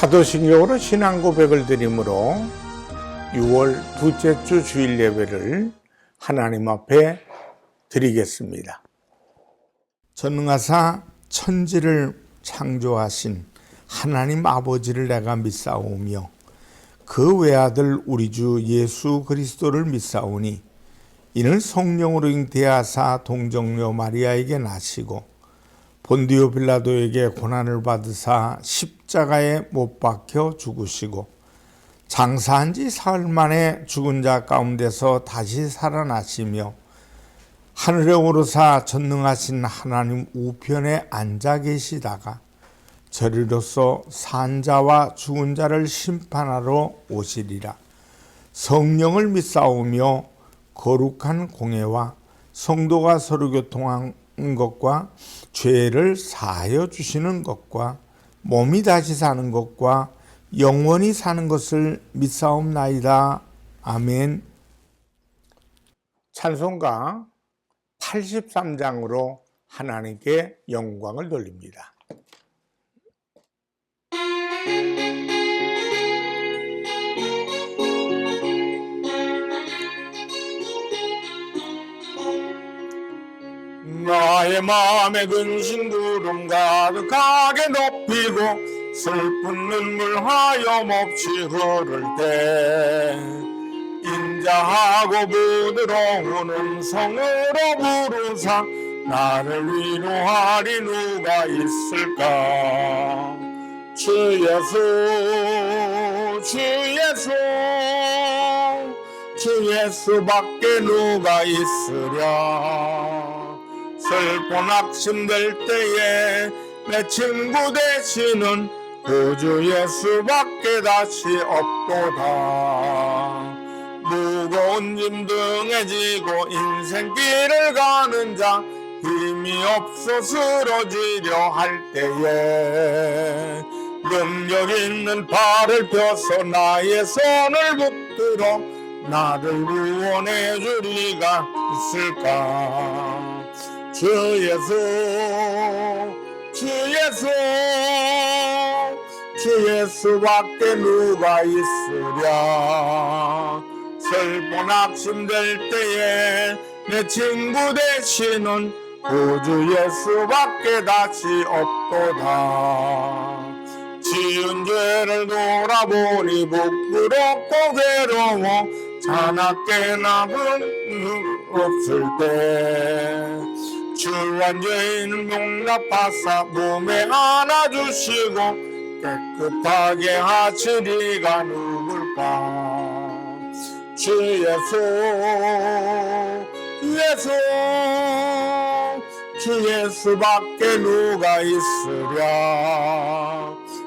사도신경으로 신앙 고백을 드리므로 6월 둘째 주 주일 예배를 하나님 앞에 드리겠습니다. 전능하사 천지를 창조하신 하나님 아버지를 내가 믿사오며 그 외아들 우리 주 예수 그리스도를 믿사오니 이는 성령으로 잉태하사 동정녀 마리아에게 나시고 본디오 빌라도에게 고난을 받으사 십자가에 못 박혀 죽으시고 장사한 지 사흘 만에 죽은 자 가운데서 다시 살아나시며 하늘에 오르사 전능하신 하나님 우편에 앉아 계시다가 저리로서 산 자와 죽은 자를 심판하러 오시리라. 성령을 믿사오며 거룩한 공예와 성도가 서로 교통한 것과 죄를 사하여 주시는 것과 몸이 다시 사는 것과 영원히 사는 것을 믿사옵나이다. 아멘. 찬송가 83장으로 하나님께 영광을 돌립니다. 나의 마음에 근심 구름 가득하게 높이고 슬픈 눈물 하염없이 흐를 때 인자하고 부드러운 음성으로 부르사 나를 위로하리 누가 있을까. 주 예수 주 예수 주 예수밖에 누가 있으랴. 슬픈 낙심될 때에 내 친구 되시는 구주 예수밖에 다시 없도다. 무거운 짐 등에 지고 인생길을 가는 자 힘이 없어 쓰러지려 할 때에 능력 있는 발을 펴서 나의 손을 붙들어 나를 구원해 주리가 있을까. 주 예수 주 예수 주 예수밖에 누가 있으랴. 슬픈 낙심될 때에 내 친구 되시는 구주 예수밖에 다시 없도다. 지은 죄를 돌아보니 부끄럽고 괴로워 자나깨 남은 없을 때 주한 죄인을 용납하사 몸에 안아주시고 깨끗하게 하시리가 누굴까. 주 예수 예수 주 예수밖에 누가 있으랴.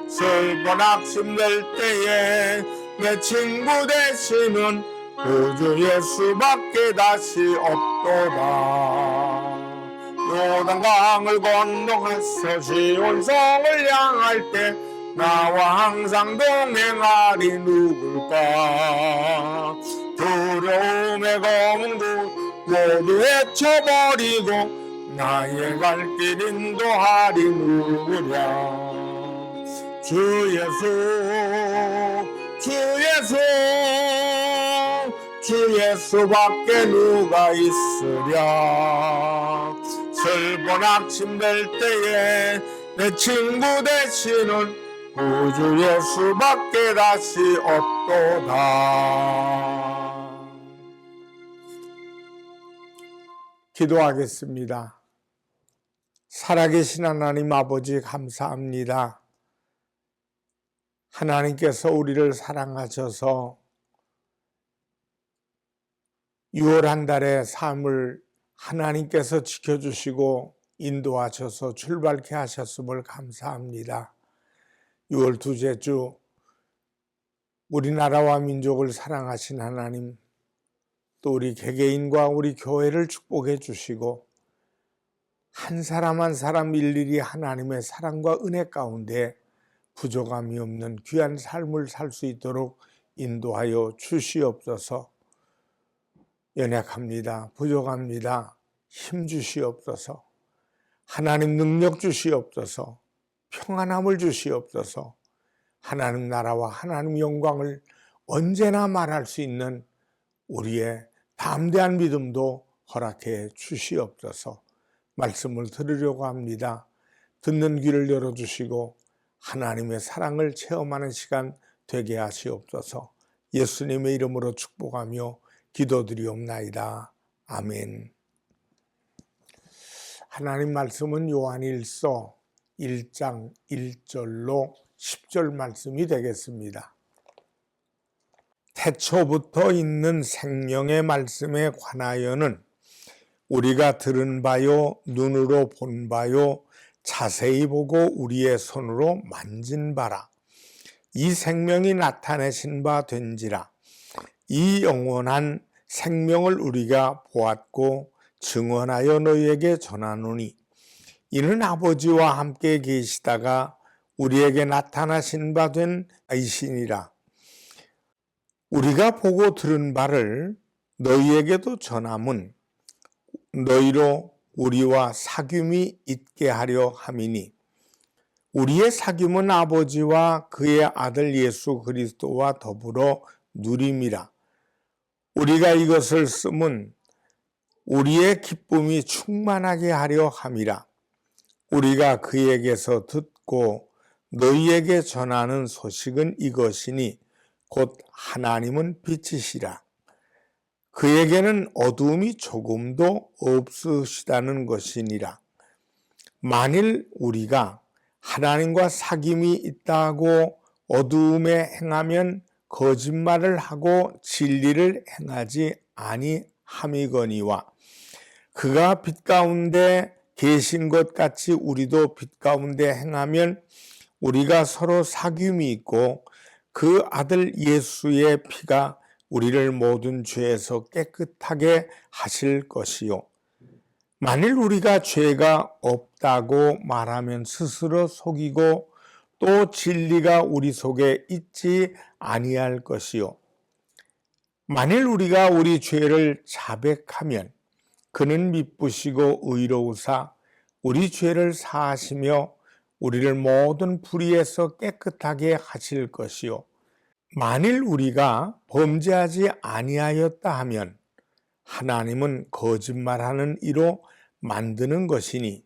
슬픈 낙심될 때에 내 친구 되시는 구주 예수밖에 다시 없도다. 요단강을 건너가서 시온성을 향할 때 나와 항상 동행하리 누굴까. 두려움에 검은 곳 모두 헤쳐버리고 나의 갈 길 인도하리 누구랴. 주 예수 주 예수 주 예수밖에 누가 있으랴. 슬픈 낙심될 때에 내 친구 되시는 구주 예수밖에 다시 없도다. 기도하겠습니다. 살아계신 하나님 아버지 감사합니다. 하나님께서 우리를 사랑하셔서 6월 한 달의 삶을 하나님께서 지켜주시고 인도하셔서 출발케 하셨음을 감사합니다. 6월 둘째 주 우리나라와 민족을 사랑하신 하나님, 또 우리 개개인과 우리 교회를 축복해 주시고 한 사람 한 사람 일일이 하나님의 사랑과 은혜 가운데 부족함이 없는 귀한 삶을 살 수 있도록 인도하여 주시옵소서. 연약합니다. 부족합니다. 힘 주시옵소서. 하나님 능력 주시옵소서. 평안함을 주시옵소서. 하나님 나라와 하나님 영광을 언제나 말할 수 있는 우리의 담대한 믿음도 허락해 주시옵소서. 말씀을 들으려고 합니다. 듣는 귀를 열어주시고 하나님의 사랑을 체험하는 시간 되게 하시옵소서. 예수님의 이름으로 축복하며 기도드리옵나이다. 아멘. 하나님 말씀은 요한일서 1장 1절로 10절 말씀이 되겠습니다. 태초부터 있는 생명의 말씀에 관하여는 우리가 들은 바요 눈으로 본 바요 자세히 보고 우리의 손으로 만진 바라. 이 생명이 나타내신 바 된지라. 이 영원한 생명을 우리가 보았고 증언하여 너희에게 전하노니 이는 아버지와 함께 계시다가 우리에게 나타나신 바 된 이시니라. 우리가 보고 들은 바를 너희에게도 전함은 너희로 우리와 사귐이 있게 하려 함이니 우리의 사귐은 아버지와 그의 아들 예수 그리스도와 더불어 누림이라. 우리가 이것을 쓰면 우리의 기쁨이 충만하게 하려 함이라. 우리가 그에게서 듣고 너희에게 전하는 소식은 이것이니 곧 하나님은 빛이시라. 그에게는 어두움이 조금도 없으시다는 것이니라. 만일 우리가 하나님과 사귐이 있다고 어두움에 행하면 거짓말을 하고 진리를 행하지 아니함이거니와 그가 빛 가운데 계신 것 같이 우리도 빛 가운데 행하면 우리가 서로 사귐이 있고 그 아들 예수의 피가 우리를 모든 죄에서 깨끗하게 하실 것이요. 만일 우리가 죄가 없다고 말하면 스스로 속이고 또 진리가 우리 속에 있지 아니할 것이요. 만일 우리가 우리 죄를 자백하면 그는 미쁘시고 의로우사 우리 죄를 사하시며 우리를 모든 불의에서 깨끗하게 하실 것이요. 만일 우리가 범죄하지 아니하였다 하면 하나님은 거짓말하는 이로 만드는 것이니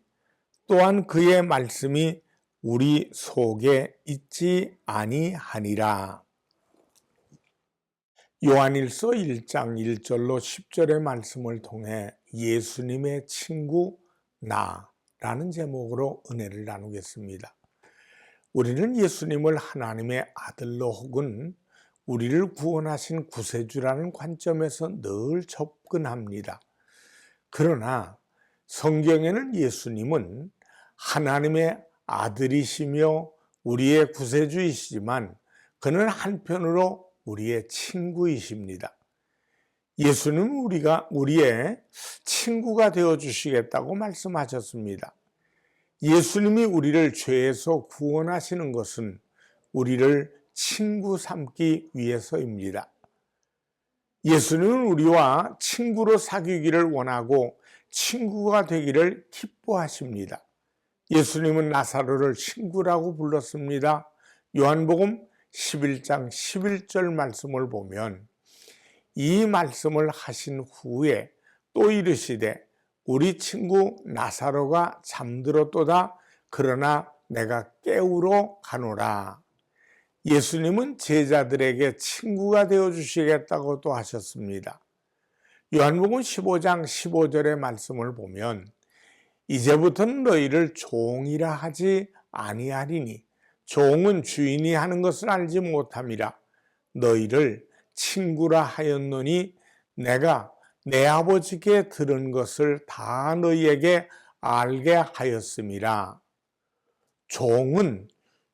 또한 그의 말씀이 우리 속에 있지 아니하니라. 요한일서 1장 1절로 10절의 말씀을 통해 예수님의 친구 나라는 제목으로 은혜를 나누겠습니다. 우리는 예수님을 하나님의 아들로 혹은 우리를 구원하신 구세주라는 관점에서 늘 접근합니다. 그러나 성경에는 예수님은 하나님의 아들이시며 우리의 구세주이시지만 그는 한편으로 우리의 친구이십니다. 예수님은 우리의 친구가 되어주시겠다고 말씀하셨습니다. 예수님이 우리를 죄에서 구원하시는 것은 우리를 친구 삼기 위해서입니다. 예수님은 우리와 친구로 사귀기를 원하고 친구가 되기를 기뻐하십니다. 예수님은 나사로를 친구라고 불렀습니다. 요한복음 11장 11절 말씀을 보면 이 말씀을 하신 후에 또 이르시되 우리 친구 나사로가 잠들었도다. 그러나 내가 깨우러 가노라. 예수님은 제자들에게 친구가 되어주시겠다고 또 하셨습니다. 요한복음 15장 15절의 말씀을 보면 이제부터는 너희를 종이라 하지 아니하리니 종은 주인이 하는 것을 알지 못함이라. 너희를 친구라 하였노니 내가 내 아버지께 들은 것을 다 너희에게 알게 하였음이라. 종은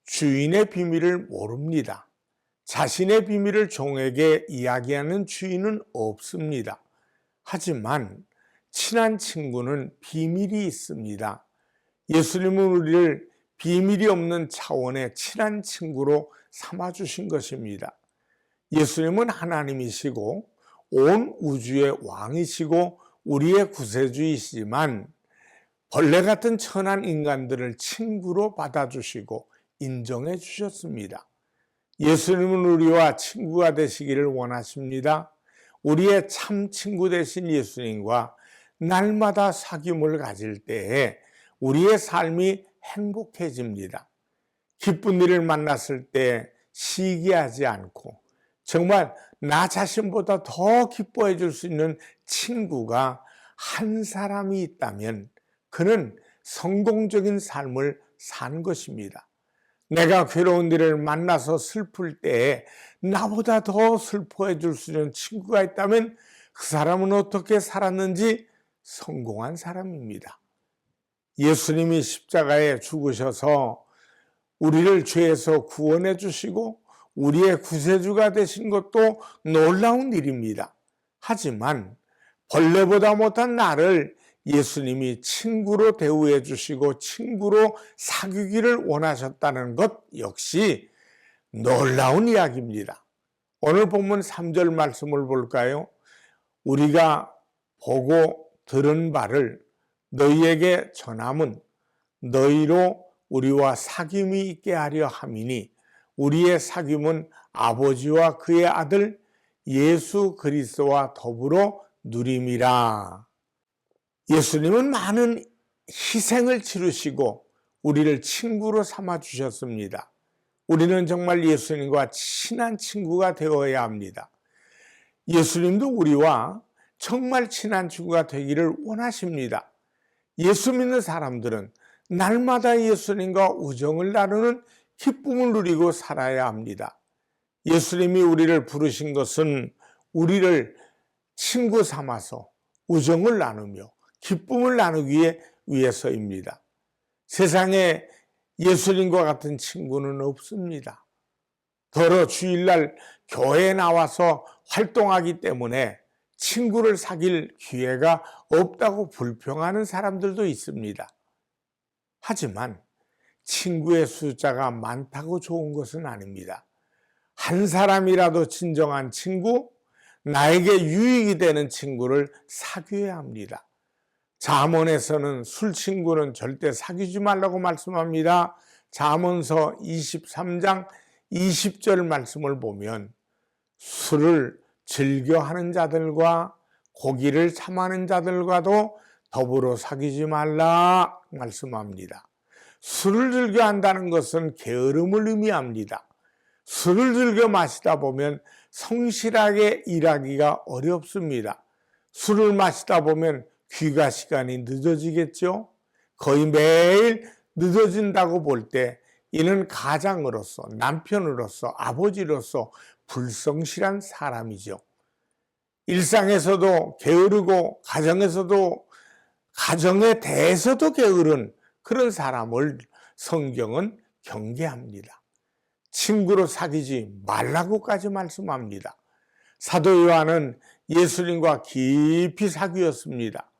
주인의 비밀을 모릅니다. 자신의 비밀을 종에게 이야기하는 주인은 없습니다. 하지만 친한 친구는 비밀이 있습니다. 예수님은 우리를 비밀이 없는 차원의 친한 친구로 삼아주신 것입니다. 예수님은 하나님이시고 온 우주의 왕이시고 우리의 구세주이시지만 벌레 같은 천한 인간들을 친구로 받아주시고 인정해 주셨습니다. 예수님은 우리와 친구가 되시기를 원하십니다. 우리의 참 친구 되신 예수님과 날마다 사귐을 가질 때에 우리의 삶이 행복해집니다. 기쁜 일을 만났을 때 시기하지 않고 정말 나 자신보다 더 기뻐해 줄 수 있는 친구가 한 사람이 있다면 그는 성공적인 삶을 산 것입니다. 내가 괴로운 일을 만나서 슬플 때에 나보다 더 슬퍼해 줄 수 있는 친구가 있다면 그 사람은 어떻게 살았는지 성공한 사람입니다. 예수님이 십자가에 죽으셔서 우리를 죄에서 구원해 주시고 우리의 구세주가 되신 것도 놀라운 일입니다. 하지만 벌레보다 못한 나를 예수님이 친구로 대우해 주시고 친구로 사귀기를 원하셨다는 것 역시 놀라운 이야기입니다. 오늘 본문 3절 말씀을 볼까요? 우리가 보고 들은 바를 너희에게 전함은 너희로 우리와 사귐이 있게 하려 함이니 우리의 사귐은 아버지와 그의 아들 예수 그리스도와 더불어 누림이라. 예수님은 많은 희생을 치르시고 우리를 친구로 삼아 주셨습니다. 우리는 정말 예수님과 친한 친구가 되어야 합니다. 예수님도 우리와 정말 친한 친구가 되기를 원하십니다. 예수 믿는 사람들은 날마다 예수님과 우정을 나누는 기쁨을 누리고 살아야 합니다. 예수님이 우리를 부르신 것은 우리를 친구 삼아서 우정을 나누며 기쁨을 나누기 위해서입니다. 세상에 예수님과 같은 친구는 없습니다. 더러 주일날 교회에 나와서 활동하기 때문에 친구를 사귈 기회가 없다고 불평하는 사람들도 있습니다. 하지만 친구의 숫자가 많다고 좋은 것은 아닙니다. 한 사람이라도 진정한 친구, 나에게 유익이 되는 친구를 사귀어야 합니다. 잠언에서는 술 친구는 절대 사귀지 말라고 말씀합니다. 잠언서 23장 20절 말씀을 보면 술을 즐겨하는 자들과 고기를 참하는 자들과도 더불어 사귀지 말라 말씀합니다. 술을 즐겨 한다는 것은 게으름을 의미합니다. 술을 즐겨 마시다 보면 성실하게 일하기가 어렵습니다. 술을 마시다 보면 귀가 시간이 늦어지겠죠. 거의 매일 늦어진다고 볼 때 이는 가장으로서, 남편으로서, 아버지로서 불성실한 사람이죠. 일상에서도 게으르고 가정에서도 가정에 대해서도 게으른 그런 사람을 성경은 경계합니다. 친구로 사귀지 말라고까지 말씀합니다. 사도 요한은 예수님과 깊이 사귀었습니다.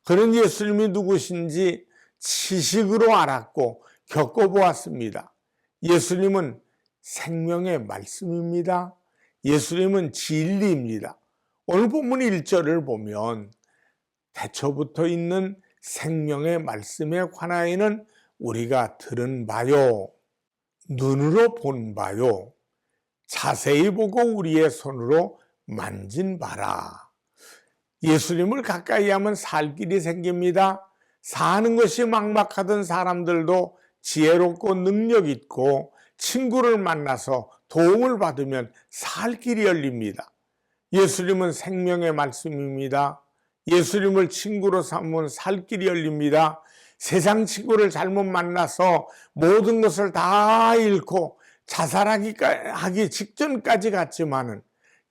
그는 예수님이 누구신지 지식으로 알았고 겪어보았습니다. 예수님은 생명의 말씀입니다. 예수님은 진리입니다. 오늘 본문 1절을 보면 태초부터 있는 생명의 말씀에 관하여는 우리가 들은 바요, 눈으로 본 바요, 자세히 보고 우리의 손으로 만진 바라. 예수님을 가까이 하면 살 길이 생깁니다. 사는 것이 막막하던 사람들도 지혜롭고 능력 있고 친구를 만나서 도움을 받으면 살 길이 열립니다. 예수님은 생명의 말씀입니다. 예수님을 친구로 삼으면 살 길이 열립니다. 세상 친구를 잘못 만나서 모든 것을 다 잃고 자살하기 직전까지 갔지만은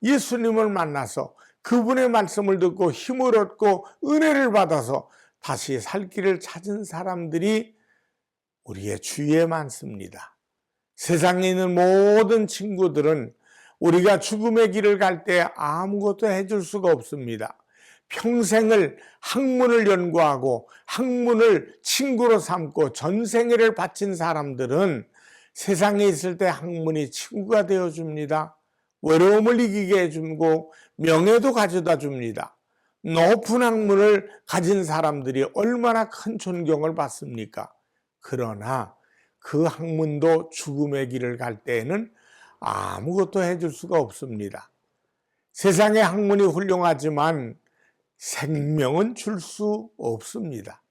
예수님을 만나서 그분의 말씀을 듣고 힘을 얻고 은혜를 받아서 다시 살 길을 찾은 사람들이 우리의 주위에 많습니다. 세상에 있는 모든 친구들은 우리가 죽음의 길을 갈 때 아무것도 해줄 수가 없습니다. 평생을 학문을 연구하고 학문을 친구로 삼고 전생애를 바친 사람들은 세상에 있을 때 학문이 친구가 되어줍니다. 외로움을 이기게 해주고 명예도 가져다 줍니다. 높은 학문을 가진 사람들이 얼마나 큰 존경을 받습니까? 그러나 그 학문도 죽음의 길을 갈 때에는 아무것도 해줄 수가 없습니다. 세상의 학문이 훌륭하지만 생명은 줄 수 없습니다.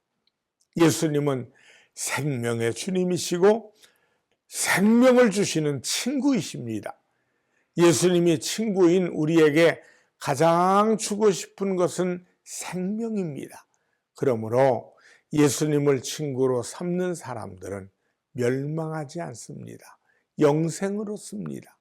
예수님은 생명의 주님이시고 생명을 주시는 친구이십니다. 예수님이 친구인 우리에게 가장 주고 싶은 것은 생명입니다. 그러므로 예수님을 친구로 삼는 사람들은 멸망하지 않습니다. 영생을 얻습니다.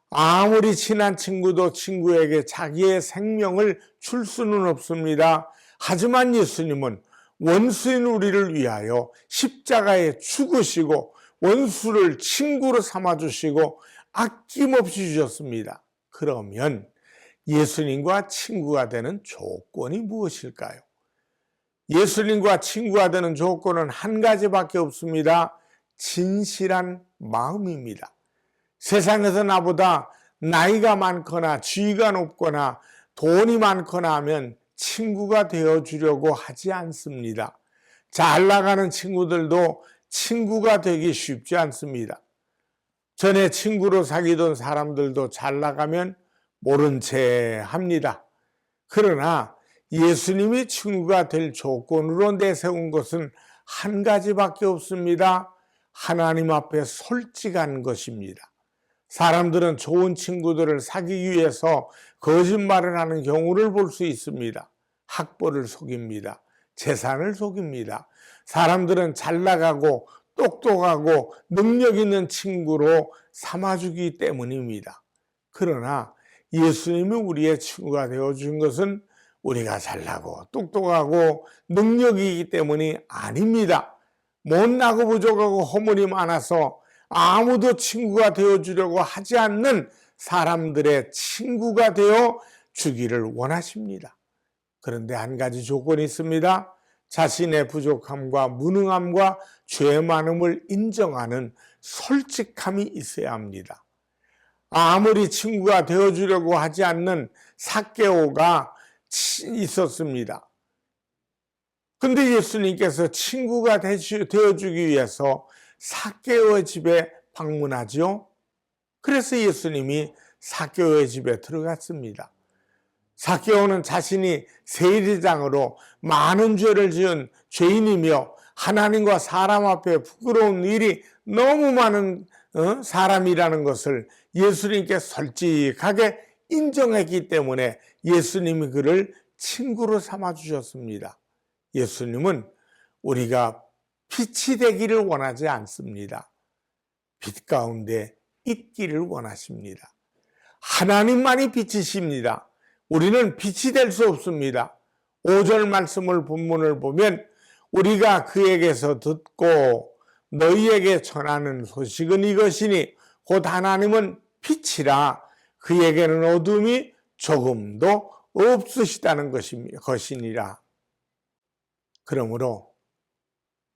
아무리 친한 친구도 친구에게 자기의 생명을 줄 수는 없습니다. 하지만 예수님은 원수인 우리를 위하여 십자가에 죽으시고 원수를 친구로 삼아주시고 아낌없이 주셨습니다. 그러면 예수님과 친구가 되는 조건이 무엇일까요? 예수님과 친구가 되는 조건은 한 가지밖에 없습니다. 진실한 마음입니다. 세상에서 나보다 나이가 많거나 지위가 높거나 돈이 많거나 하면 친구가 되어주려고 하지 않습니다. 잘 나가는 친구들도 친구가 되기 쉽지 않습니다. 전에 친구로 사귀던 사람들도 잘 나가면 모른 채 합니다. 그러나 예수님이 친구가 될 조건으로 내세운 것은 한 가지밖에 없습니다. 하나님 앞에 솔직한 것입니다. 사람들은 좋은 친구들을 사귀기 위해서 거짓말을 하는 경우를 볼 수 있습니다. 학벌을 속입니다. 재산을 속입니다. 사람들은 잘 나가고 똑똑하고 능력 있는 친구로 삼아주기 때문입니다. 그러나 예수님이 우리의 친구가 되어준 것은 우리가 잘나고 똑똑하고 능력이기 때문이 아닙니다. 못나고 부족하고 허물이 많아서 아무도 친구가 되어주려고 하지 않는 사람들의 친구가 되어 주기를 원하십니다. 그런데 한 가지 조건이 있습니다. 자신의 부족함과 무능함과 죄 많음을 인정하는 솔직함이 있어야 합니다. 아무리 친구가 되어주려고 하지 않는 삭개오가 있었습니다. 근데 예수님께서 친구가 되어주기 위해서 삭개오의 집에 방문하죠. 그래서 예수님이 삭개오의 집에 들어갔습니다. 삭개오는 자신이 세리장으로 많은 죄를 지은 죄인이며 하나님과 사람 앞에 부끄러운 일이 너무 많은 사람이라는 것을 예수님께 솔직하게 인정했기 때문에 예수님이 그를 친구로 삼아주셨습니다. 예수님은 우리가 빛이 되기를 원하지 않습니다. 빛 가운데 있기를 원하십니다. 하나님만이 빛이십니다. 우리는 빛이 될 수 없습니다. 5절 말씀을 본문을 보면 우리가 그에게서 듣고 너희에게 전하는 소식은 이것이니 곧 하나님은 빛이라 그에게는 어둠이 조금도 없으시다는 것이니라. 그러므로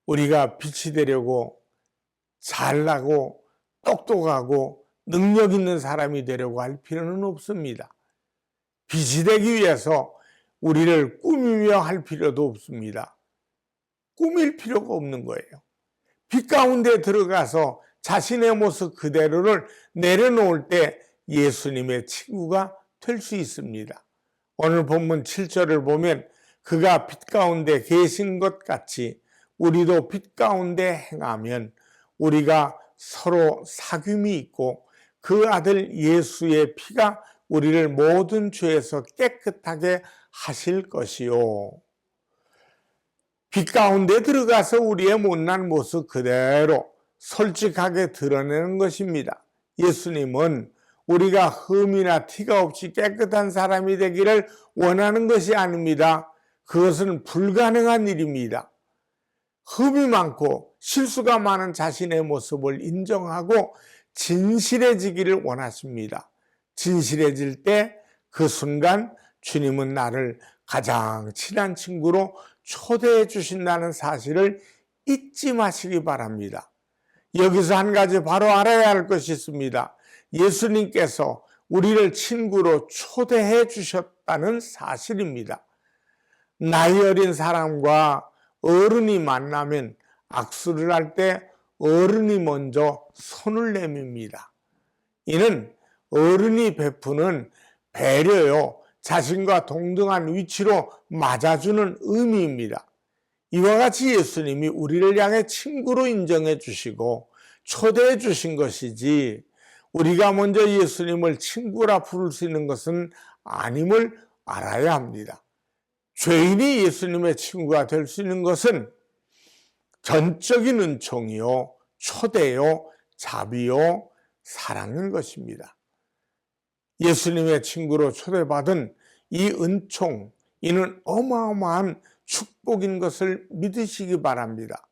우리가 빛이 되려고 잘나고 똑똑하고 능력 있는 사람이 되려고 할 필요는 없습니다. 빛이 되기 위해서 우리를 꾸미며 할 필요도 없습니다. 꾸밀 필요가 없는 거예요. 빛 가운데 들어가서 자신의 모습 그대로를 내려놓을 때 예수님의 친구가 될 수 있습니다. 오늘 본문 7절을 보면 그가 빛 가운데 계신 것 같이 우리도 빛 가운데 행하면 우리가 서로 사귐이 있고 그 아들 예수의 피가 우리를 모든 죄에서 깨끗하게 하실 것이요. 빛 가운데 들어가서 우리의 못난 모습 그대로 솔직하게 드러내는 것입니다. 예수님은 우리가 흠이나 티가 없이 깨끗한 사람이 되기를 원하는 것이 아닙니다. 그것은 불가능한 일입니다. 흠이 많고 실수가 많은 자신의 모습을 인정하고 진실해지기를 원하십니다. 진실해질 때 그 순간 주님은 나를 가장 친한 친구로 초대해 주신다는 사실을 잊지 마시기 바랍니다. 여기서 한 가지 바로 알아야 할 것이 있습니다. 예수님께서 우리를 친구로 초대해 주셨다는 사실입니다. 나이 어린 사람과 어른이 만나면 악수를 할 때 어른이 먼저 손을 내밉니다. 이는 어른이 베푸는 배려요, 자신과 동등한 위치로 맞아주는 의미입니다. 이와 같이 예수님이 우리를 향해 친구로 인정해 주시고 초대해 주신 것이지, 우리가 먼저 예수님을 친구라 부를 수 있는 것은 아님을 알아야 합니다. 죄인이 예수님의 친구가 될 수 있는 것은 전적인 은총이요, 초대요, 자비요, 사랑인 것입니다. 예수님의 친구로 초대받은 이 은총, 이는 어마어마한 축복인 것을 믿으시기 바랍니다.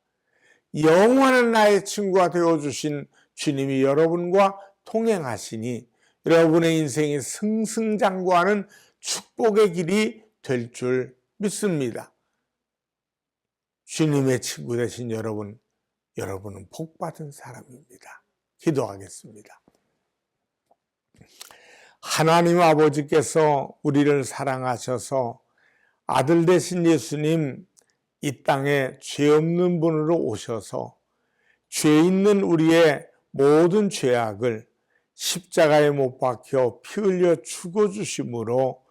영원한 나의 친구가 되어주신 주님이 여러분과 동행하시니 여러분의 인생이 승승장구하는 축복의 길이 될 줄 믿습니다. 주님의 친구 되신 여러분, 여러분은 복받은 사람입니다. 기도하겠습니다. 하나님 아버지께서 우리를 사랑하셔서 아들 되신 예수님 이 땅에 죄 없는 분으로 오셔서 죄 있는 우리의 모든 죄악을 십자가에 못 박혀 피 흘려 죽어주심으로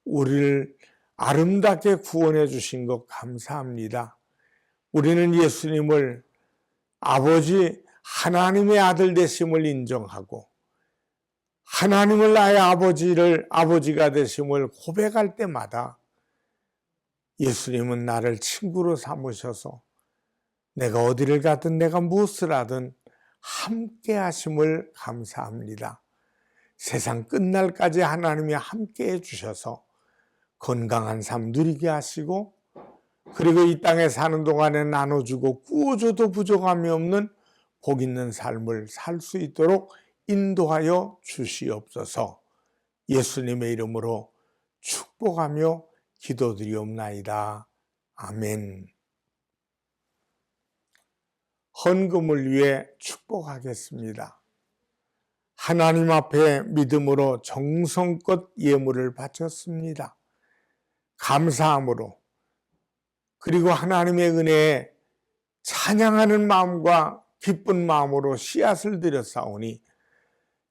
우리를 아름답게 구원해 주신 것 감사합니다. 우리는 예수님을 아버지 하나님의 아들 되심을 인정하고 하나님을 나의 아버지가 되심을 고백할 때마다 예수님은 나를 친구로 삼으셔서 내가 어디를 가든 내가 무엇을 하든 함께 하심을 감사합니다. 세상 끝날까지 하나님이 함께 해주셔서 건강한 삶 누리게 하시고, 그리고 이 땅에 사는 동안에 나눠주고 꾸어줘도 부족함이 없는 복 있는 삶을 살 수 있도록 인도하여 주시옵소서. 예수님의 이름으로 축복하며 기도드리옵나이다. 아멘. 헌금을 위해 축복하겠습니다. 하나님 앞에 믿음으로 정성껏 예물을 바쳤습니다. 감사함으로, 그리고 하나님의 은혜에 찬양하는 마음과 기쁜 마음으로 씨앗을 드렸사오니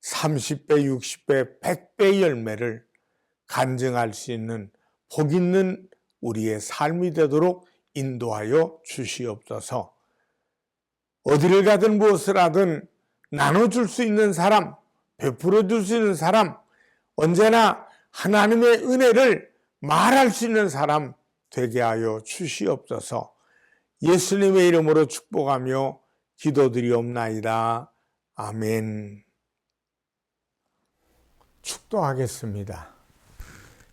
30배, 60배, 100배의 열매를 간증할 수 있는 복 있는 우리의 삶이 되도록 인도하여 주시옵소서. 어디를 가든 무엇을 하든 나눠줄 수 있는 사람, 베풀어 줄 수 있는 사람, 언제나 하나님의 은혜를 말할 수 있는 사람 되게 하여 주시옵소서. 예수님의 이름으로 축복하며 기도드리옵나이다. 아멘. 축도하겠습니다.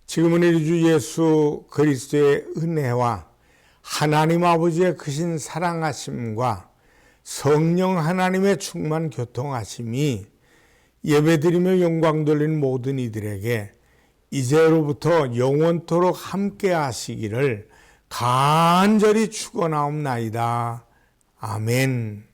지금은 우리 주 예수 그리스도의 은혜와 하나님 아버지의 크신 사랑하심과 성령 하나님의 충만 교통하심이 예배드리며 영광 돌리는 모든 이들에게 이제로부터 영원토록 함께 하시기를 간절히 축원하옵나이다. 아멘.